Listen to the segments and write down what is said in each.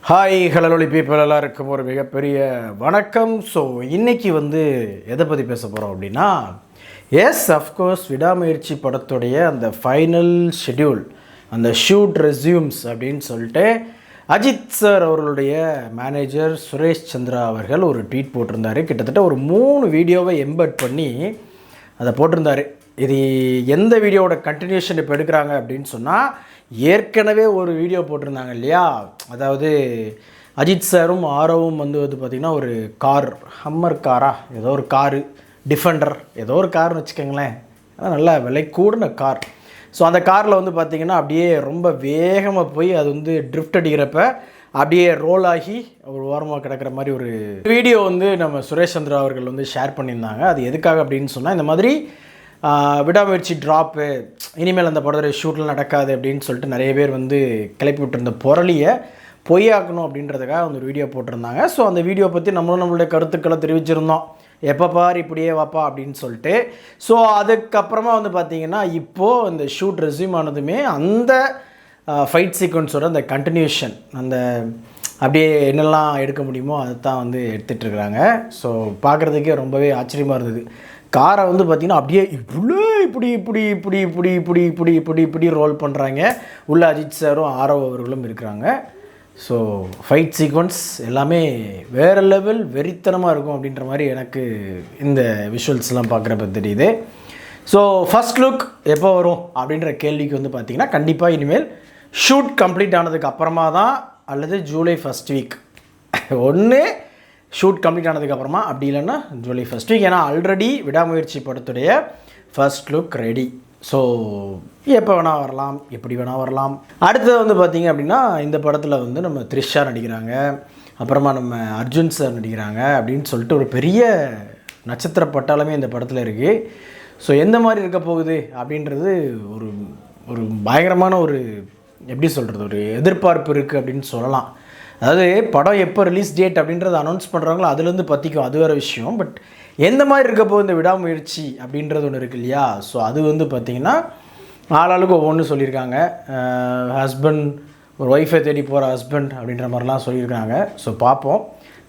Hi hello people எல்லாருக்கும் ஒரு மிகப்பெரிய வணக்கம். ஸோ இன்றைக்கி எதை பற்றி பேச போகிறோம் அப்படின்னா, எஸ் அஃப்கோர்ஸ் விடாமுயற்சி படத்துடைய அந்த ஃபைனல் ஷெட்யூல், அந்த ஷூட் ரெஸ்யூம்ஸ் அப்படின்னு சொல்லிட்டு அஜித் சார் அவர்களுடைய மேனேஜர் சுரேஷ் சந்திரா அவர்கள் ஒரு ட்வீட் போட்டிருந்தார். கிட்டத்தட்ட ஒரு 3 வீடியோவை எம்பெட் பண்ணி அதை போட்டிருந்தார். இது எந்த வீடியோவோட கண்டினியூஷன் இப்போ எடுக்கிறாங்க அப்படின்னு சொன்னால், ஏற்கனவே ஒரு வீடியோ போட்டிருந்தாங்க இல்லையா, அதாவது அஜித் சாரும் ஆரவும் பார்த்திங்கன்னா ஒரு கார், ஹம்மர் காரா ஏதோ ஒரு காரு, டிஃபெண்டர் ஏதோ ஒரு கார்னு வச்சுக்கோங்களேன், அதான் நல்லா விலை கூடின கார். ஸோ அந்த காரில் பார்த்திங்கன்னா அப்படியே ரொம்ப வேகமாக போய் அது ட்ரிஃப்ட் அடிக்கிறப்ப அப்படியே ரோல் ஆகி ஒரு ஓரமாக கிடக்கிற மாதிரி ஒரு வீடியோ நம்ம சுரேஷ் சந்திரா அவர்கள் ஷேர் பண்ணியிருந்தாங்க. அது எதுக்காக அப்படின்னு சொன்னால், இந்த மாதிரி விடாமுயற்சி ட்ராப்பு, இனிமேல் அந்த படத்தில் ஷூட்டில் நடக்காது அப்படின்னு சொல்லிட்டு நிறைய பேர் கிளப்பி விட்டுருந்த பொருளியை பொய்யாக்கணும் அப்படின்றதுக்காக ஒரு வீடியோ போட்டிருந்தாங்க. ஸோ அந்த வீடியோ பற்றி நம்மளுடைய கருத்துக்களை தெரிவிச்சிருந்தோம், எப்போ பார் இப்படியே வாப்பா அப்படின்னு சொல்லிட்டு. ஸோ அதுக்கப்புறமா பார்த்திங்கன்னா இப்போது இந்த ஷூட் ரெஸ்யூம் ஆனதுமே அந்த ஃபைட் சீக்வன்ஸோட அந்த கண்டினியூஷன், அந்த அப்படியே என்னெல்லாம் எடுக்க முடியுமோ அதை தான் எடுத்துகிட்ருக்குறாங்க. ஸோ பார்க்குறதுக்கே ரொம்பவே ஆச்சரியமாக இருந்தது. காரை பார்த்திங்கன்னா அப்படியே இவ்வளோ இப்படி ரோல் பண்ணுறாங்க. உள்ள அஜித் சாரும் ஆரவ் அவர்களும் இருக்கிறாங்க. ஸோ ஃபைட் சீக்வன்ஸ் எல்லாமே வேறு லெவல் வெறித்தனமாக இருக்கும் அப்படின்ற மாதிரி எனக்கு இந்த விஷுவல்ஸ்லாம் பார்க்குறப்ப தெரியுது. ஸோ ஃபஸ்ட் லுக் எப்போ வரும் அப்படின்ற கேள்விக்கு பார்த்திங்கன்னா, கண்டிப்பாக இனிமேல் ஷூட் கம்ப்ளீட் ஆனதுக்கு அப்புறமா தான், அல்லது ஜூலை ஃபஸ்ட் வீக் ஒன்று ஷூட் கம்ப்ளீட் ஆனதுக்கப்புறமா, அப்படி இல்லைன்னா ஜூலை ஃபஸ்ட் வீக். ஏன்னா ஆல்ரெடி விடாமுயற்சி படத்துடைய ஃபர்ஸ்ட் லுக் ரெடி. ஸோ எப்போ வேணால் வரலாம், எப்படி வேணால் வரலாம். அடுத்தது பார்த்திங்க அப்படின்னா, இந்த படத்தில் நம்ம த்ரிஷா நடிக்கிறாங்க, அப்புறமா நம்ம அர்ஜுன் சார் நடிக்கிறாங்க அப்படின்னு சொல்லிட்டு ஒரு பெரிய நட்சத்திர பட்டாளமே இந்த படத்தில் இருக்குது. ஸோ எந்த மாதிரி இருக்க போகுது அப்படின்றது ஒரு ஒரு பயங்கரமான ஒரு எப்படி சொல்கிறது, ஒரு எதிர்பார்ப்பு இருக்குது அப்படின்னு சொல்லலாம். அதாவது படம் எப்போ ரிலீஸ் டேட் அப்படின்றத அனௌன்ஸ் பண்ணுறாங்களோ அதுலேருந்து பற்றிக்கும், அது வேறு விஷயம். பட் எந்த மாதிரி இருக்கப்போ இந்த விடாமுயற்சி அப்படின்றது ஒன்று இருக்குது இல்லையா. ஸோ அது பார்த்திங்கன்னா ஆளாளுக்கு ஒவ்வொன்று சொல்லியிருக்காங்க. ஹஸ்பண்ட் ஒரு ஒய்ஃபை தேடி போகிற ஹஸ்பண்ட் அப்படின்ற மாதிரிலாம் சொல்லியிருக்காங்க. ஸோ பார்ப்போம்,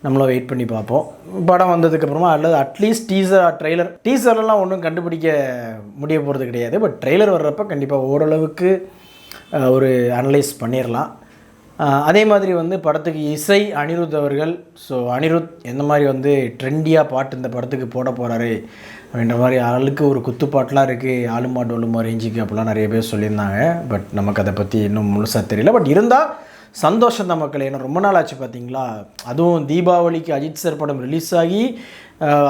நம்மளும் வெயிட் பண்ணி பார்ப்போம். படம் வந்ததுக்கப்புறமா, அல்லது அட்லீஸ்ட் டீசர்லாம் ஒன்றும் கண்டுபிடிக்க முடிய போகிறது கிடையாது. பட் ட்ரெய்லர் வர்றப்போ கண்டிப்பாக ஓரளவுக்கு ஒரு அனலைஸ் பண்ணிடலாம். அதே மாதிரி படத்துக்கு இசை அனிருத் அவர்கள். ஸோ அனிருத் எந்த மாதிரி ட்ரெண்டியாக பாட்டு இந்த படத்துக்கு போட போகிறாரு அப்படின்ற மாதிரி ஆளுக்கு ஒரு குத்துப்பாட்டெலாம் இருக்குது, ஆளுமா டோலுமா ரேஞ்சுக்கு அப்படிலாம் நிறைய பேர் சொல்லியிருந்தாங்க. பட் நமக்கு அதை பற்றி இன்னும் முழுசாக தெரியல. பட் இருந்தால் சந்தோஷம் தான் மக்கள். ஏன்னா ரொம்ப நாள் ஆச்சு பார்த்தீங்களா, அதுவும் தீபாவளிக்கு அஜித் சார் படம் ரிலீஸ் ஆகி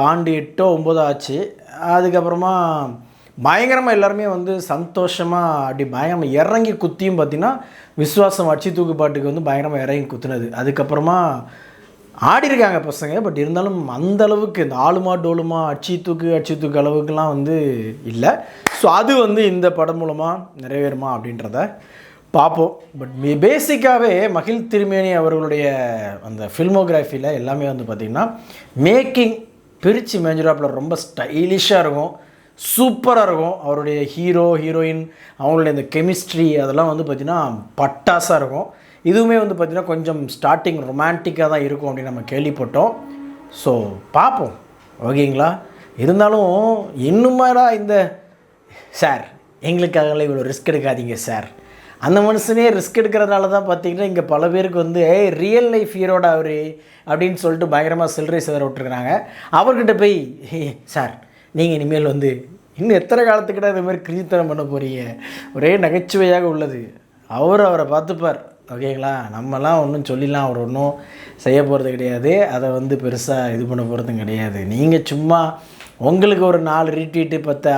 ஆண்டு 8 or 9 ஆச்சு. அதுக்கப்புறமா பயங்கரமாக எல்லாருமே சந்தோஷமாக அப்படி பயங்கரமாக இறங்கி குத்தியும் பார்த்திங்கன்னா, விஸ்வாசம் அச்சி தூக்கு பாட்டுக்கு பயங்கரமாக இறங்கி குத்துனது. அதுக்கப்புறமா ஆடிருக்காங்க பசங்க. பட் இருந்தாலும் அந்த அளவுக்கு இந்த ஆளுமா டோலுமா அச்சி தூக்கு அளவுக்குலாம் இல்லை. ஸோ அது இந்த படம் மூலமாக நிறைவேறுமா அப்படின்றத பார்ப்போம். பட் பேசிக்காகவே மகிழ் திருமேனி அவர்களுடைய அந்த ஃபில்மோகிராஃபியில் எல்லாமே பார்த்திங்கன்னா மேக்கிங் பிரித்து மேஞ்சராப்பில் ரொம்ப ஸ்டைலிஷாக இருக்கும், சூப்பராக இருக்கும். அவருடைய ஹீரோ ஹீரோயின் அவங்களுடைய இந்த கெமிஸ்ட்ரி அதெல்லாம் பார்த்திங்கன்னா பட்டாசாக இருக்கும். இதுவுமே பார்த்திங்கன்னா கொஞ்சம் ஸ்டார்டிங் ரொமான்டிக்காக தான் இருக்கும் அப்படின்னு நம்ம கேள்விப்பட்டோம். ஸோ பார்ப்போம், ஓகேங்களா. இருந்தாலும் இன்னுமாடா இந்த சார் எங்களுக்காகலாம் இவ்வளோ ரிஸ்க் எடுக்காதீங்க சார், அந்த மனுஷனே ரிஸ்க் எடுக்கிறதுனால தான் பார்த்திங்கன்னா இங்கே பல பேருக்கு ரியல் லைஃப் ஹீரோட அவர் அப்படின்னு சொல்லிட்டு பயங்கரமாக சில்லறை சிதற விட்டுருக்குறாங்க. அவர்கிட்ட போய் சார் நீங்கள் இனிமேல் இன்னும் எத்தனை காலத்துக்கிட்ட இந்த மாதிரி கிரித்தனம் பண்ண போகிறீங்க, ஒரே நகைச்சுவையாக உள்ளது. அவரை பார்த்துப்பார், ஓகேங்களா. நம்மலாம் ஒன்றும் சொல்லிடலாம், அவர் ஒன்றும் செய்ய போகிறது கிடையாது, அதை பெருசாக இது பண்ண போகிறதும் கிடையாது. நீங்கள் சும்மா உங்களுக்கு ஒரு 4 ரீட்வீட்டு 10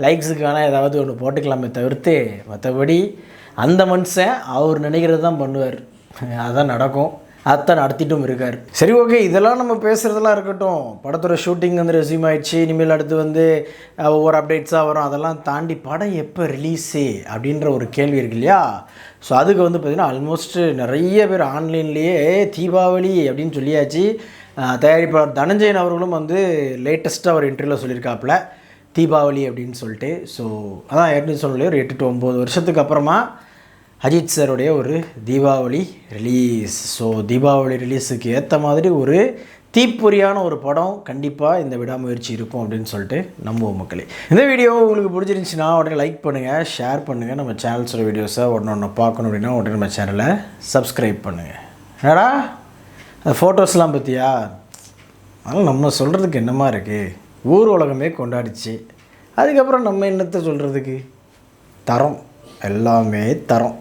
லைக்ஸுக்கான ஏதாவது ஒன்று போட்டுக்கலாமே தவிர்த்து, மற்றபடி அந்த மனுஷன் அவர் நினைக்கிறது தான் பண்ணுவார், அதுதான் நடக்கும், அதான் நடத்திட்டும் இருக்கார். சரி, ஓகே, இதெல்லாம் நம்ம பேசுகிறதெல்லாம் இருக்கட்டும். படத்தோட ஷூட்டிங் ரெஸ்யூம் ஆகிடுச்சு, இனிமேல் அடுத்து ஒவ்வொரு அப்டேட்ஸாக வரும். அதெல்லாம் தாண்டி படம் எப்போ ரிலீஸு அப்படின்ற ஒரு கேள்வி இருக்கு இல்லையா. ஸோ அதுக்கு பார்த்திங்கன்னா ஆல்மோஸ்ட் நிறைய பேர் ஆன்லைன்லேயே தீபாவளி அப்படின்னு சொல்லியாச்சு. தயாரிப்பாளர் தனஞ்சயன் அவர்களும் லேட்டஸ்ட்டாக ஒரு இன்டர்வியூவில் சொல்லியிருக்காப்புல தீபாவளி அப்படின்னு சொல்லிட்டு. ஸோ அதான் ஏற்கனவே சொல்லலையே, ஒரு 8 to 9 வருஷத்துக்கு அப்புறமா அஜித் சாருடைய ஒரு தீபாவளி ரிலீஸ். ஸோ தீபாவளி ரிலீஸுக்கு ஏற்ற மாதிரி ஒரு தீப்பொறியான ஒரு படம் கண்டிப்பாக இந்த விடாமுயற்சி இருக்கும் அப்படின்னு சொல்லிட்டு நம்புவோம் மக்களே. இந்த வீடியோ உங்களுக்கு பிடிச்சிருந்துச்சுன்னா உடனே லைக் பண்ணுங்கள், ஷேர் பண்ணுங்கள். நம்ம சேனல்ஸோட வீடியோஸை உடனே பார்க்கணும் அப்படின்னா உடனே நம்ம சேனலை சப்ஸ்கிரைப் பண்ணுங்கள். என்னடா அந்த ஃபோட்டோஸ்லாம் பற்றியா? அதனால் நம்ம சொல்கிறதுக்கு என்னமா இருக்குது? ஊர் உலகமே கொண்டாடிச்சு, அதுக்கப்புறம் நம்ம என்னத்தை சொல்கிறதுக்கு? தரம், எல்லாமே தரம்.